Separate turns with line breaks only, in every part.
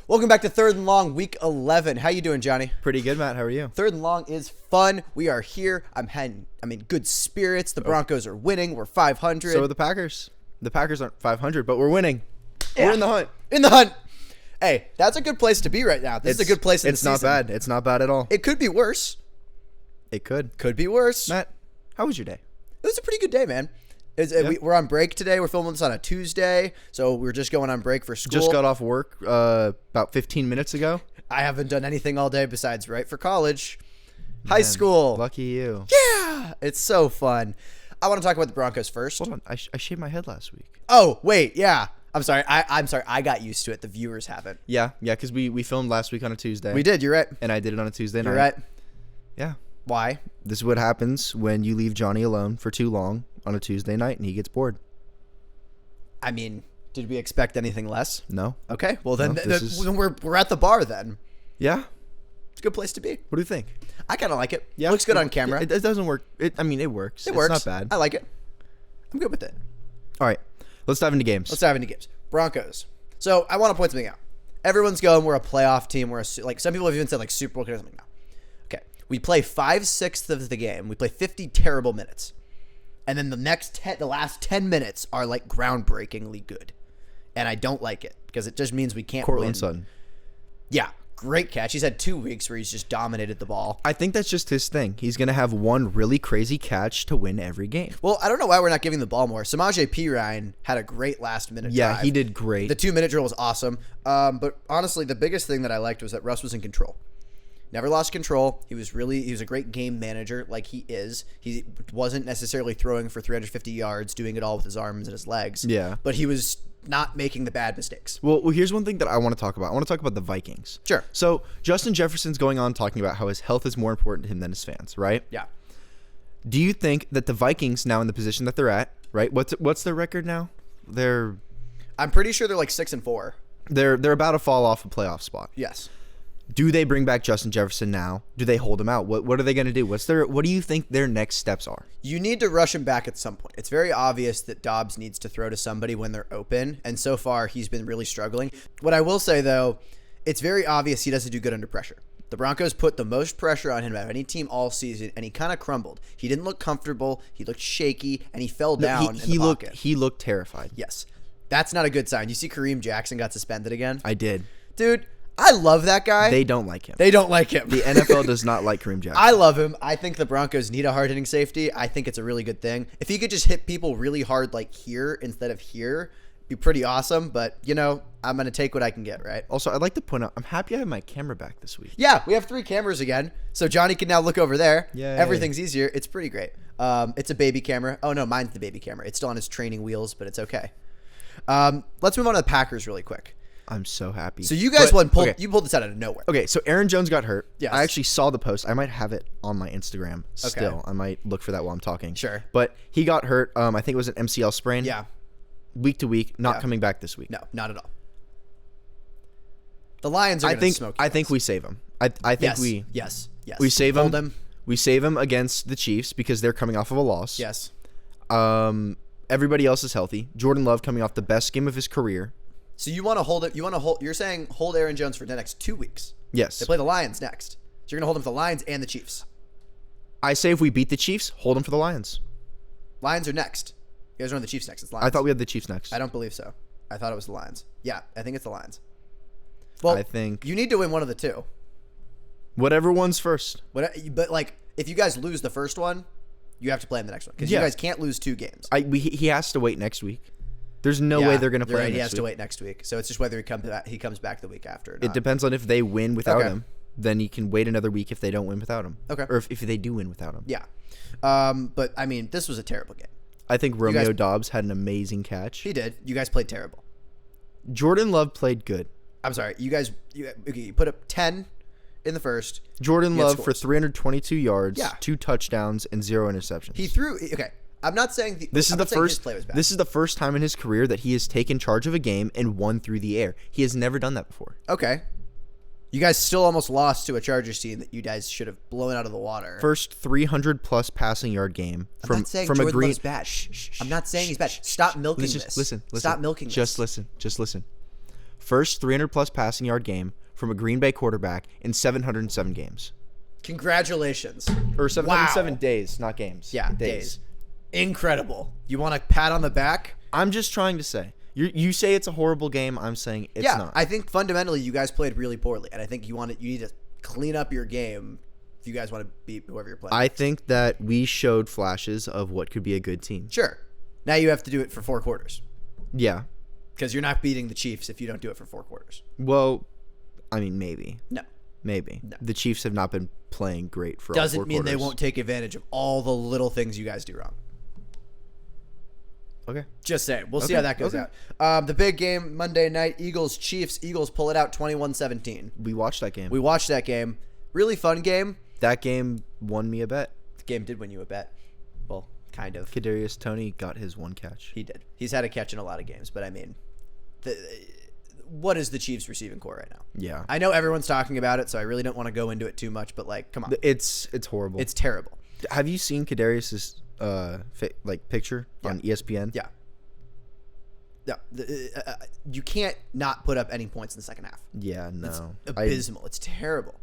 Welcome back to Third and Long, Week 11. How you doing, Johnny?
Pretty good, Matt. How are you?
Third and Long is fun. We are here. I'm in good spirits. The Broncos are winning. We're 500.
So are the Packers. The Packers aren't 500, but we're winning.
Yeah.
We're in the hunt.
In the hunt. Hey, that's a good place to be right now. This is a good place in the season.
It's not bad. It's not bad at all.
It could be worse.
It could.
Could be worse.
Matt, how was your day?
It was a pretty good day, man. We're on break today. We're filming this on a Tuesday, so we're just going on break for school.
Just got off work about 15 minutes ago.
I haven't done anything all day besides write for college. High school.
Lucky you.
Yeah, it's so fun. I want to talk about the Broncos first.
Hold on. I shaved my head last week.
Oh, wait, yeah. I'm sorry. I'm sorry. I got used to it. The viewers haven't.
Yeah, because we filmed last week on a Tuesday.
We did. You're right.
And I did it on a Tuesday night.
You're right.
Yeah.
Why?
This is what happens when you leave Johnny alone for too long on a Tuesday night and he gets bored.
I mean, did we expect anything less?
No.
Okay. Well, then,
No,
then we're at the bar then.
Yeah.
It's a good place to be.
What do you think?
I kind of like it. Yeah. Looks good on camera.
It doesn't work. It works.
It works.
It's not bad.
I like it. I'm good with it.
All right. Let's dive into games.
Let's dive into games. Broncos. So I want to point something out. Everyone's going, we're a playoff team. Like some people have even said like Super Bowl or something. No. Okay. We play 5/6 of the game. We play 50 terrible minutes. And then the last 10 minutes are like groundbreakingly good. And I don't like it because it just means we can't
Cortland
win.
Sutton.
Yeah. Great catch. He's had 2 weeks where he's just dominated the ball.
I think that's just his thing. He's going to have one really crazy catch to win every game.
Well, I don't know why we're not giving the ball more. Samaje Perine had a great last-minute drive.
Yeah, he did great.
The 2-minute drill was awesome. But honestly, the biggest thing that I liked was that Russ was in control. Never lost control. He was a great game manager like he is. He wasn't necessarily throwing for 350 yards, doing it all with his arms and his legs.
Yeah.
But he was not making the bad mistakes.
Well, here's one thing that I want to talk about. I want to talk about the Vikings.
Sure.
So Justin Jefferson's going on talking about how his health is more important to him than his fans, right?
Yeah.
Do you think that the Vikings now in the position that they're at, right? What's their record now?
I'm pretty sure they're like 6-4.
They're about to fall off a playoff spot.
Yes.
Do they bring back Justin Jefferson now? Do they hold him out? What are they going to do? What do you think their next steps are?
You need to rush him back at some point. It's very obvious that Dobbs needs to throw to somebody when they're open, and so far he's been really struggling. What I will say, though, it's very obvious he doesn't do good under pressure. The Broncos put the most pressure on him out of any team all season, and he kind of crumbled. He didn't look comfortable. He looked shaky, and he fell down in the pocket.
He looked terrified.
Yes. That's not a good sign. You see Kareem Jackson got suspended again?
I did.
Dude, I love that guy.
They don't like him.
They don't like him.
The NFL does not like Kareem Jackson.
I love him. I think the Broncos need a hard-hitting safety. I think it's a really good thing. If he could just hit people really hard like here instead of here, be pretty awesome. But, I'm going to take what I can get, right?
Also, I'd like to point out, I'm happy I have my camera back this week.
Yeah, we have 3 cameras again. So Johnny can now look over there.
Yay.
Everything's easier. It's pretty great. It's a baby camera. Oh, no, mine's the baby camera. It's still on his training wheels, but it's okay. Let's move on to the Packers really quick.
I'm so happy.
So you guys you pulled this out of nowhere.
Okay, so Aaron Jones got hurt.
Yes.
I actually saw the post. I might have it on my Instagram still. I might look for that while I'm talking.
Sure.
But he got hurt. I think it was an MCL sprain.
Yeah.
Week to week, not coming back this week.
No, not at all. The Lions are going to smoke you
I think we save him. I think
yes.
we
Yes.
we save him.
Hold him.
We save him against the Chiefs because they're coming off of a loss.
Yes.
Everybody else is healthy. Jordan Love coming off the best game of his career.
So you want to hold it? You're saying hold Aaron Jones for the next 2 weeks.
Yes.
They play the Lions next. So you're going to hold him for the Lions and the Chiefs.
I say if we beat the Chiefs, hold him for the Lions.
Lions are next. You guys are on the Chiefs next. It's Lions.
I thought we had the Chiefs next.
I don't believe so. I thought it was the Lions. Yeah, I think it's the Lions. Well,
I think
you need to win one of the two.
Whatever one's first.
But if you guys lose the first one, you have to play in the next one because you guys can't lose 2 games.
He has to wait next week. There's no way they're going to play.
Right, he has to wait next week. So it's just whether he comes back the week after. Or not.
It depends on if they win without him. Then he can wait another week if they don't win without him.
Okay.
Or if they do win without him.
Yeah. But I mean, this was a terrible game.
I think Romeo Dobbs had an amazing catch.
He did. You guys played terrible.
Jordan Love played good.
I'm sorry. You put up 10 in the first.
Jordan Love for 322 yards, 2 touchdowns, and 0 interceptions.
He threw. Okay. I'm not saying
this is the first.
His play was bad.
This is the first time in his career that he has taken charge of a game and won through the air. He has never done that before.
Okay. You guys still almost lost to a Chargers team that you guys should have blown out of the water.
First 300-plus passing yard game from
I'm not saying
from
Jordan
a green.
Love's bad. I'm not saying he's bad. Stop milking this.
Listen.
Stop milking
Just
this.
listen. first 300-plus passing yard game from a Green Bay quarterback in 707 games.
Congratulations.
Or 707
Wow.
days, not games.
Yeah, days. Incredible. You want a pat on the back?
I'm just trying to say. You say it's a horrible game. I'm saying it's not.
I think fundamentally you guys played really poorly, and I think you need to clean up your game if you guys want to beat whoever you're playing.
I think that we showed flashes of what could be a good team.
Sure. Now you have to do it for 4 quarters
Yeah.
because you're not beating the Chiefs if you don't do it for 4 quarters.
Well, I mean, maybe.
No.
Maybe.
No.
The Chiefs have not been playing great for all 4
Doesn't mean they
quarters.
won't take advantage of all the little things you guys do wrong.
Okay.
Just saying. We'll see
Okay,
how that goes
okay.
out. The big game Monday night, Eagles-Chiefs. Eagles pull it out 21-17.
We watched that game.
We watched that game. Really fun game.
That game won me a bet.
The game did win you a bet. Well, kind of.
Kadarius Toney got his 1 catch.
He did. He's had a catch in a lot of games, but I mean, what is the Chiefs receiving core right now?
Yeah.
I know everyone's talking about it, so I really don't want to go into it too much, but like, come on.
It's horrible.
It's terrible.
Have you seen Kadarius's picture on E ESPN?
Yeah. Yeah. You can't not put up any points in the second half.
Yeah, no.
Abysmal. It's terrible.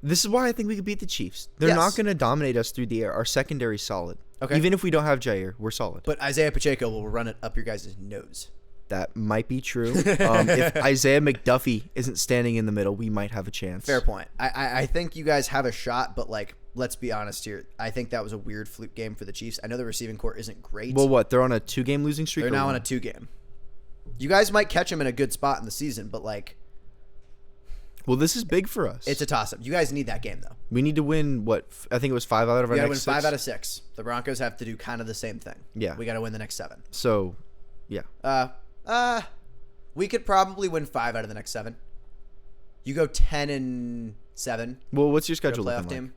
This is why I think we could beat the Chiefs. They're
Yes.
not going to dominate us through the air. Our secondary's solid.
Okay.
Even if we don't have Jair, we're solid.
But Isaiah Pacheco will run it up your guys' nose.
That might be true. If Isaiah McDuffie isn't standing in the middle, we might have a chance.
Fair point. I think you guys have a shot, but like, let's be honest here. I think that was a weird fluke game for the Chiefs. I know the receiving core isn't great.
Well, what? They're on a 2-game losing streak?
They're
or
now on
one?
a 2-game. You guys might catch them in a good spot in the season, but like,
Well, this is big for us.
it's a toss-up. You guys need that game, though.
We need to win, what? I think it was 5 out of our
We got to win
next
5
6.
out of 6. The Broncos have to do kind of the same thing.
Yeah.
We got to win the next 7.
So, yeah.
We could probably win 5 out of the next 7. You go 10-7.
Well, what's your
Go
schedule
playoff
looking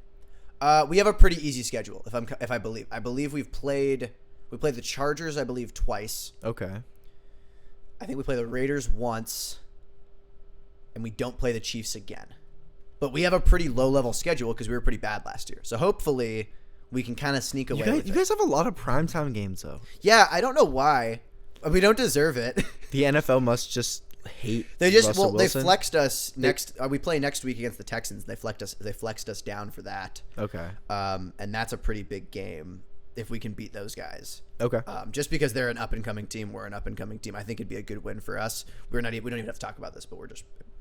like?
team. We have a pretty easy schedule. If I believe we played the Chargers, I believe, twice.
Okay.
I think we play the Raiders once, and we don't play the Chiefs again. But we have a pretty low-level schedule because we were pretty bad last year. So hopefully we can kind of sneak away with
You
it.
guys have a lot of primetime games, though.
Yeah, I don't know why. We don't deserve it.
The NFL must just hate
They just
Russell
they
Wilson.
flexed us next. We play next week against the Texans. They flexed us down for that.
Okay.
And that's a pretty big game if we can beat those guys.
Okay.
Just because they're an up and coming team, we're an up and coming team. I think it'd be a good win for us. We don't even have to talk about this, but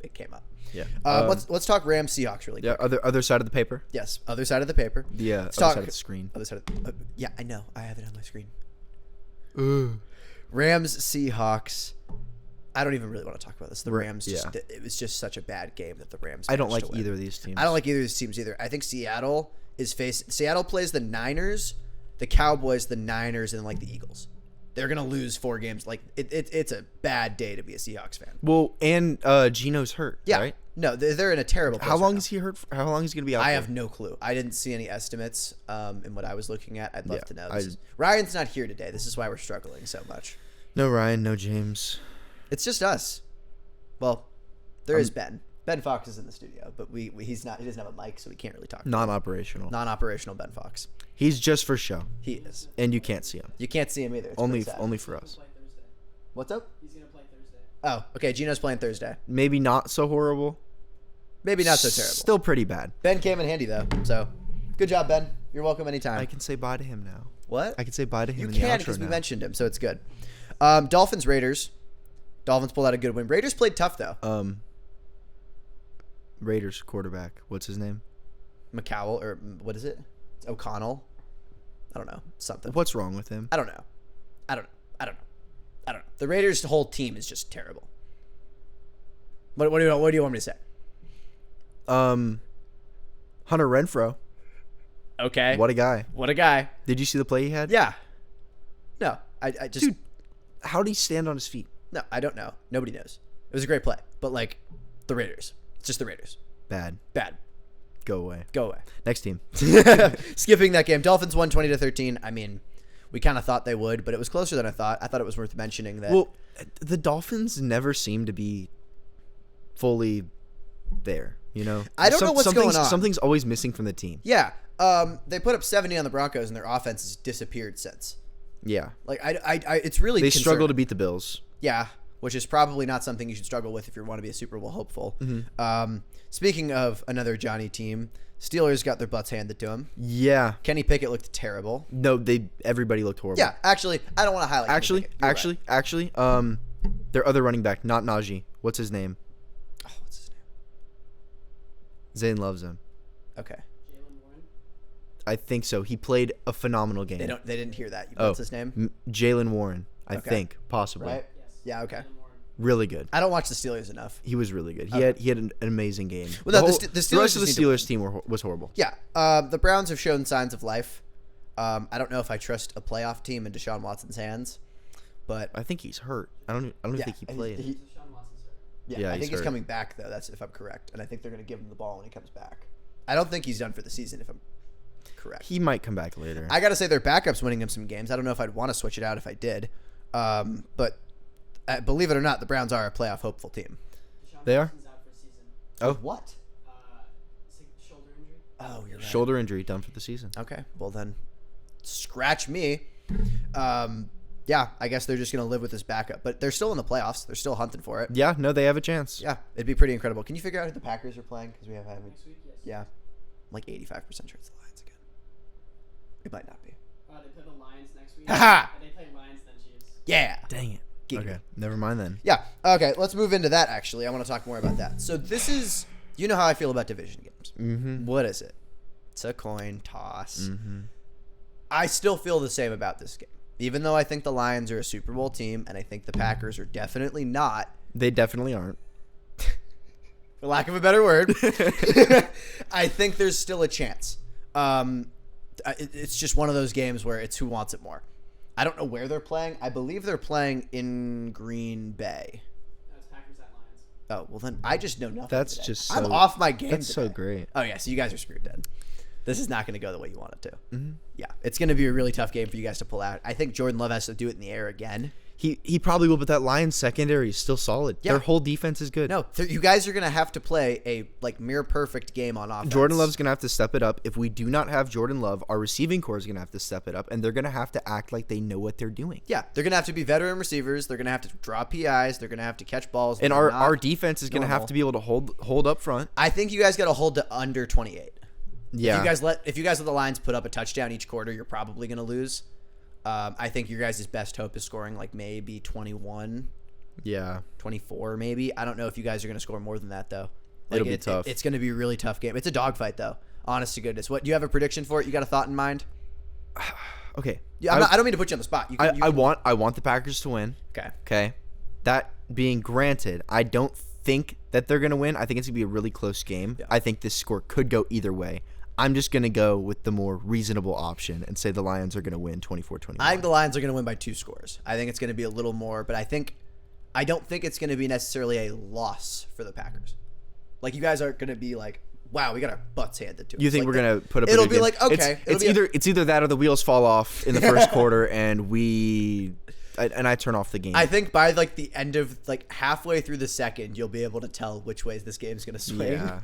it came up.
Yeah.
Let's talk Rams Seahawks really quick.
Yeah. Other side of the paper.
Yes, other side of the paper.
The
Let's
other
talk-
side of the screen.
Other side of yeah, I know. I have it on my screen. Rams Seahawks. I don't even really want to talk about this. The Rams just it was just such a bad game that the Rams
I don't
managed
like
to win.
either of these teams.
I don't like either of these teams either. I think Seattle plays the Niners, the Cowboys, the Niners, and then like the Eagles. They're gonna lose 4 games. Like it's a bad day to be a Seahawks fan.
Well, and Gino's hurt.
Yeah,
Right?
no, they're in a terrible place.
How long
right
is he hurt? How long is he gonna be out?
now. I
for?
have no clue. I didn't see any estimates in what I was looking at. I'd love
Yeah,
to know. Ryan's not here today. This is why we're struggling so much.
No Ryan, no James.
It's just us. Well, there is Ben. Ben Fox is in the studio, but he's not. He doesn't have a mic, so we can't really talk.
Non-operational.
Non-operational Ben Fox.
He's just for show,
He is.
and you can't see him.
You can't see him either. It's
Only
pretty sad.
for us.
Play Thursday.
What's up?
He's gonna play Thursday.
Oh, okay. Gino's playing Thursday.
Maybe not so horrible.
Maybe not so terrible.
Still pretty bad.
Ben came in handy though, so good job, Ben. You're welcome anytime.
I can say bye to him now.
What?
I can say bye to him.
You
in the
can
outro
because we
now.
mentioned him, so it's good. Dolphins Raiders. Dolphins pulled out a good win. Raiders played tough though.
Raiders quarterback. What's his name?
McCowell or what is it? It's O'Connell. I don't know. Something.
What's wrong with him?
I don't know. The Raiders' whole team is just terrible. What do you want me to say?
Hunter Renfro.
Okay.
What a guy.
What a guy.
Did you see the play he had?
Yeah. No, I just
Dude, how did he stand on his feet?
no, I don't know. Nobody knows. It was a great play, but like the Raiders, it's just the Raiders.
Bad.
Bad.
Go away.
Go away.
Next team.
Skipping that game. Dolphins won 20-13. I mean, we kind of thought they would, but it was closer than I thought. I thought it was worth mentioning that.
Well, the Dolphins never seem to be fully there, you know?
I don't know what's going on.
Something's always missing from the team.
yeah, they put up 70 on the Broncos, and their offense has disappeared since.
Yeah.
Like, I it's really
They struggle to
concerning.
beat the Bills.
Yeah, which is probably not something you should struggle with if you want to be a Super Bowl hopeful.
Mm-hmm.
Speaking of another Johnny team, Steelers got their butts handed to them.
Yeah.
Kenny Pickett looked terrible.
No, everybody looked horrible.
Yeah, actually, I don't want to highlight Kenny Pickett.
Actually, their other running back, not Najee. What's his name?
Oh, what's his name?
Zane loves him.
Okay.
Jalen Warren.
I think so. He played a phenomenal game.
They didn't hear that.
Oh.
What's his name?
Jalen Warren, I
Okay.
think, possibly.
Right?
Yes.
Yeah, okay.
Jalen Warren.
Really good.
I don't watch the Steelers enough.
He was really good.
Okay.
He had an amazing game.
Well, no, the
the
Steelers
rest of the
just need to
Steelers team was horrible.
Yeah, the Browns have shown signs of life. I don't know if I trust a playoff team in Deshaun Watson's hands, but
I think he's hurt. I don't
yeah,
think he played.
Deshaun Watson's hurt.
Yeah,
I
he's
think he's
hurt.
coming back though. That's if I'm correct, and I think they're going to give him the ball when he comes back. I don't think he's done for the season if I'm correct.
He might come back later.
I got to say their backup's winning him some games. I don't know if I'd want to switch it out if I did, but believe it or not, the Browns are a playoff hopeful team.
Deshaun
They are?
Watson's out for a season.
Oh.
What?
It's like shoulder injury.
Oh, you're right.
Shoulder injury, done for the season.
Okay, well then, scratch me. Yeah, I guess they're just gonna live with this backup, but they're still in the playoffs. They're still hunting for it.
Yeah, no, they have a chance.
Yeah, it'd be pretty incredible. Can you figure out who the Packers are playing? Because we have
Next week, yes.
yeah, I'm like 85% sure it's the Lions again. It might not be.
They play the Lions next week.
Ha-ha!
They play Lions then Chiefs.
Yeah.
Dang it.
Giggity.
Okay, never mind then.
Yeah. Okay, let's move into that. Actually, I want to talk more about that. So this is, you know how I feel about division games.
Mm-hmm.
What is it? It's a coin toss.
Mm-hmm.
I still feel the same about this game. Even though I think the Lions are a Super Bowl team, and I think the Packers are definitely not,
They definitely aren't.
for lack of a better word, I think there's still a chance. It's just one of those games where it's who wants it more. I don't know where they're playing. I believe they're playing in Green Bay.
That's Packers at Lions.
Oh, well then I just know nothing.
That's
today.
just
I'm
so-
off my game
That's so
today.
great.
Oh yeah, so you guys are screwed then. This is not going to go the way you want it to.
Mm-hmm.
Yeah, it's going to be a really tough game for you guys to pull out. I think Jordan Love has to do it in the air again.
He probably will, but that Lions secondary is still solid.
Yeah.
Their whole defense is good.
No, you guys are going to have to play a near perfect game on offense.
Jordan Love's going to have to step it up. If we do not have Jordan Love, our receiving core is going to have to step it up, and they're going to have to act like they know what they're doing.
Yeah, they're going to have to be veteran receivers. They're going to have to draw PIs. They're going to have to catch balls.
And
that are
our
not
defense is going to have
normal.
to be able to hold up front.
I think you guys got to hold to under 28.
Yeah.
If you guys let the Lions put up a touchdown each quarter, you're probably going to lose. I think your guys' best hope is scoring like maybe 21,
Yeah.
24 maybe. I don't know if you guys are going to score more than that though.
It'll be tough.
It's going to be a really tough game. It's a dogfight though. Honest to goodness. What do you have a prediction for it? You got a thought in mind?
Okay.
Yeah, I don't mean to put you on the spot.
I want the Packers to win.
Okay.
Okay. That being granted, I don't think that they're going to win. I think it's going to be a really close game.
Yeah.
I think this score could go either way. I'm just going to go with the more reasonable option and say the Lions are going to win 24-21.
I think the Lions are going to win by 2 scores. I think it's going to be a little more, but I don't think it's going to be necessarily a loss for the Packers. Like you guys aren't going to be like, wow, we got our butts handed to us.
You think
Like,
we're going to put up
it'll
a good
be
game.
like, okay,
It's either that or the wheels fall off in the first quarter and I turn off the game.
I think by like the end of like halfway through the second, you'll be able to tell which ways this game's going to swing.
Yeah.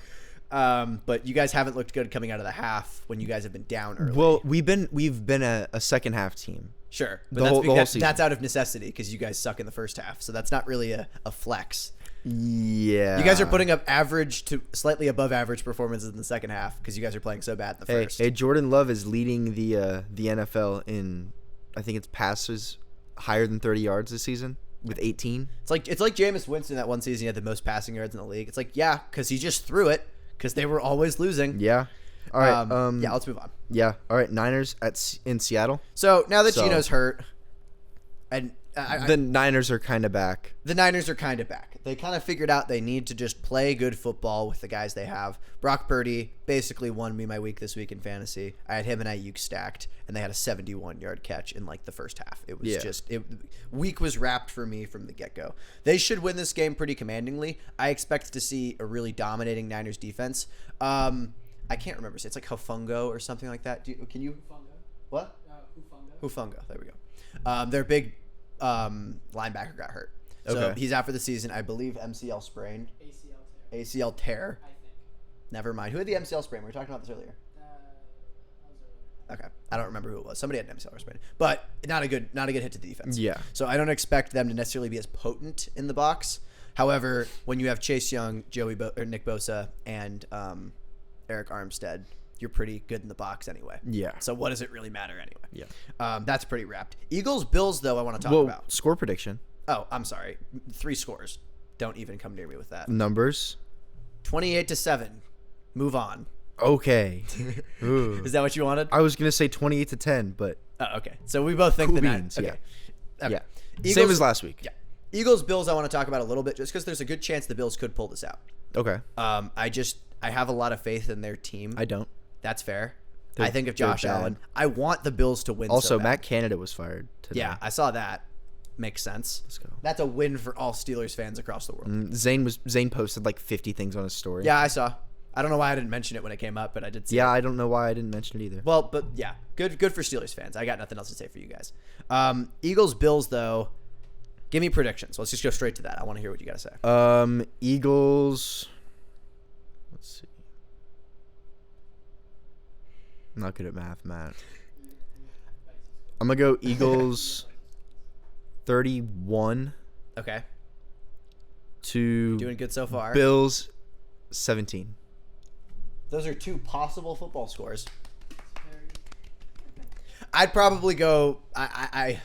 But you guys haven't looked good coming out of the half when you guys have been down early.
Well, we've been a second half team.
Sure,
The
but
whole season.
that's out of necessity because you guys suck in the first half, so that's not really a flex.
Yeah.
You guys are putting up average to slightly above average performances in the second half because you guys are playing so bad in the first.
Hey, Jordan Love is leading the NFL in, I think it's passes higher than 30 yards this season with 18.
It's like Jameis Winston that one season he had the most passing yards in the league. It's like yeah, because he just threw it because they were always losing.
Yeah. All right.
Yeah, let's move on.
Yeah. All right. Niners in Seattle.
So now that
So-
Gino's hurt, and
The Niners are kind of back.
the Niners are kind of back. They kind of figured out they need to just play good football with the guys they have. Brock Purdy basically won me my week this week in fantasy. I had him and Ayuk stacked, and they had a 71-yard catch in like the first half. It was week was wrapped for me from the get-go. They should win this game pretty commandingly. I expect to see a really dominating Niners defense. I can't remember. It's like Hufungo or something like that. Can you?
Hufunga.
What?
Hufunga.
Hufunga. There we go. Their big linebacker got hurt. So
Okay.
he's out for the season. I believe MCL sprain. ACL tear.
I think.
Never mind. Who had the MCL sprain? We were talking about this earlier.
That was
Okay, I don't remember who it was. Somebody had an MCL wristband, but not a good hit to the defense.
Yeah.
So I don't expect them to necessarily be as potent in the box. However, when you have Chase Young, Nick Bosa, and Eric Armstead, you're pretty good in the box anyway.
Yeah.
So what does it really matter anyway?
Yeah.
That's pretty wrapped. Eagles Bills though I want to talk
Well,
about.
score prediction.
Oh, I'm sorry. 3 scores. Don't even come near me with that.
Numbers.
28-7. Move on.
Okay. Ooh.
Is that what you wanted?
I was gonna say 28-10, but
Oh, okay. So we both think
Cool
the
beans,
Okay. Okay.
yeah.
Eagles,
Same as last week.
Yeah. Eagles Bills I want to talk about a little bit just because there's a good chance the Bills could pull this out.
Okay.
I have a lot of faith in their team.
I don't.
That's fair.
They're-
I think if
they're
Josh
bad.
Allen, I want the Bills to win.
Also,
so bad.
Matt Canada was fired today.
Yeah, I saw that. Makes sense.
Let's go.
That's a win for all Steelers fans across the world.
Zane posted like 50 things on his story.
Yeah, I saw. I don't know why I didn't mention it when it came up, but I did see it.
Yeah, I don't know why I didn't mention it either.
Well, but yeah, good for Steelers fans. I got nothing else to say for you guys. Eagles Bills though, give me predictions. Let's just go straight to that. I want to hear what you got to say.
Eagles. Let's see. I'm not good at math, Matt. I'm gonna go Eagles 31
Okay,
to
doing good so far.
Bills 17.
Those are 2 possible football scores. I'd probably go. I'm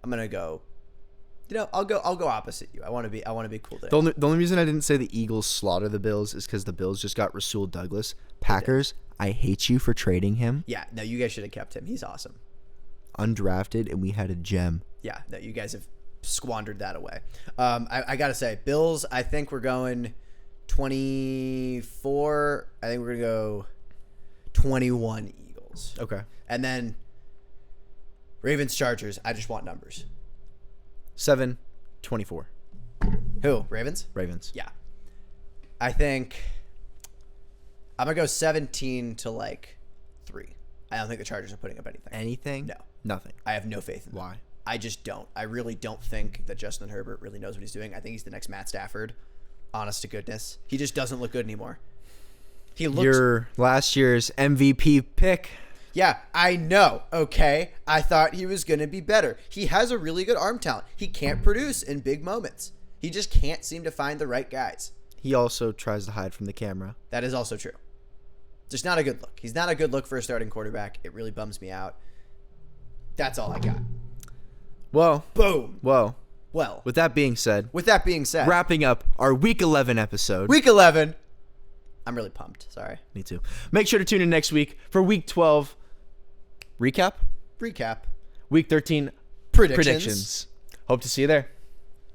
gonna go. You know, I'll go opposite you. I want to be cool today.
The only reason I didn't say the Eagles slaughter the Bills is because the Bills just got Rasul Douglas. Packers, I hate you for trading him.
Yeah, no, you guys should have kept him. He's awesome.
Undrafted, and we had a gem.
Yeah, no, you guys have squandered that away. I gotta say, Bills. I think we're going 24. I think we're gonna go 21 Eagles,
Okay.
and then Ravens Chargers. I just want numbers.
7-24.
Who? Ravens?
Ravens.
Yeah. I think I'm gonna go 17 to 3. I don't think the Chargers are putting up anything.
Anything?
No.
Nothing.
I have no faith in them.
Why?
I just don't. I really don't think that Justin Herbert really knows what he's doing. I think he's the next Matt Stafford. Honest to goodness. He just doesn't look good anymore. He looks...
Your last year's MVP pick.
Yeah, I know, okay? I thought he was going to be better. He has a really good arm talent. He can't produce in big moments. He just can't seem to find the right guys.
He also tries to hide from the camera.
That is also true. Just not a good look. He's not a good look for a starting quarterback. It really bums me out. That's all I got.
Well,
Boom.
well,
Well,
with that being said,
with that being said,
wrapping up our Week 11 episode.
Week 11. I'm really pumped. Sorry.
Me too. Make sure to tune in next week for Week 12 recap,
Recap.
Week 13
Predictions.
predictions. Hope to see you there.